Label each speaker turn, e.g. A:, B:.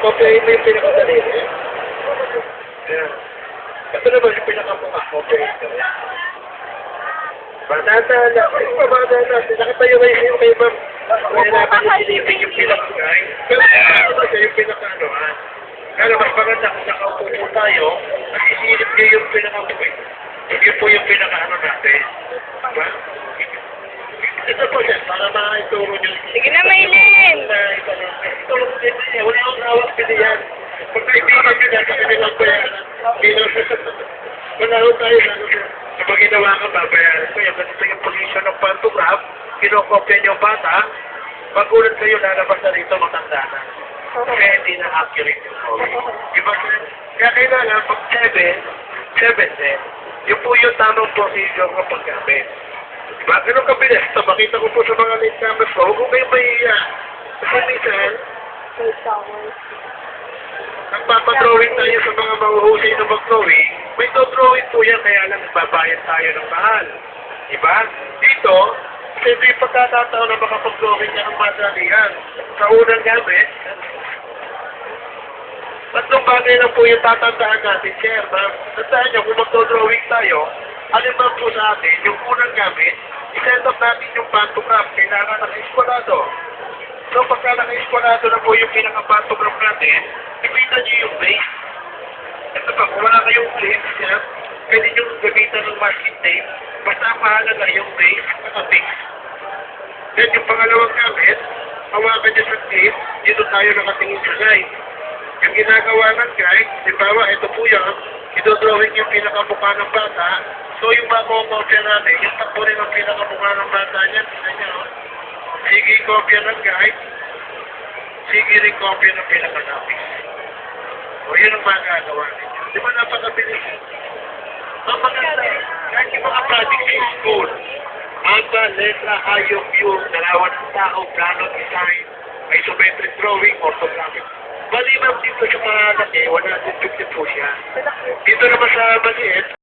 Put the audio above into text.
A: kopyahin mo yung pinakadali. Ayan. Ito naman yung pinakamukha. Kopyahin ka. Banata na. Ay, pabada na. Nakatayo kayo kayo kay ma'am. Mahirapan yung silipin yung pinakagay. Pero siya yung pinakano, ha? Pero mas maganda kung nakaupo po tayo, nasisilip niyo yung pinakabuhay. Yun po yung pinakaano natin. Diba? Ito po siya, para makituro nyo.
B: Sige na, Maylin!
A: Ituro ko din niya, wala akong nawag pinihan. Pag kaibigan nyo na, kami nilang bayaran. Manahon tayo na, kapag ginawa ka, babayaran ko. Yung ganito yung position ng pantograph, kinokopya nyo bata, pag ulit kayo, lalabas na rito, matanda na. Kaya hindi na accurate yung drawing. Diba? Kaya kailangan, pag 7 din. Yun po yung tamang procedure ng paggamit. Diba? Ganun kabilis. Ito, makita ko po sa mga late cameras ko, huwag kayong mahiya. Kasi minsan, nagpapadrawing tayo sa mga mahuhusay na mag-drawing, may drawing po yan, kaya lang nagbabayad tayo ng mahal. Diba? Dito, ito yung pagkakataon na makapag-drawing niya ng madalihan. Sa unang gamit, tatlong bagay lang po yung tatandaan natin, sir, ma'am. Tandaan nyo, kung mag-drawing tayo, alin ba po sa atin, yung unang gamit, i-set up natin yung pantograph, kailangan naka-eskwalado. So, pagka naka-eskwalado na po yung pinaka-pantograph natin, ipita nyo yung base. Ito pa, kung wala kayong clips, yan, pwede nyo gamitan ng masking tape, basta mahalaga yung base, naka-fix. Then, yung pangalawang gamit, hawakan nyo sa tape, dito tayo nakatingin sa line. Yung ginagawa ng guide, halimbawa, ito po yan, idodrawing yung pinakamukha ng bata. So, yung makokopya natin, yung takbo rin ang pinakamukha ng bata niya. Sige, kopya ng guide. Sige rin kopya ng pinakanapis. O, yun ang magagawa ninyo. Di ba napakabilis? Ang maganda, kahit yung mga project sa school, anga, letra, hayop, yung dalawa ng tao, plano, design, isometric drawing, orthographic. Maliban dito sa mga laki, 150 po siya. Dito naman sa maliit,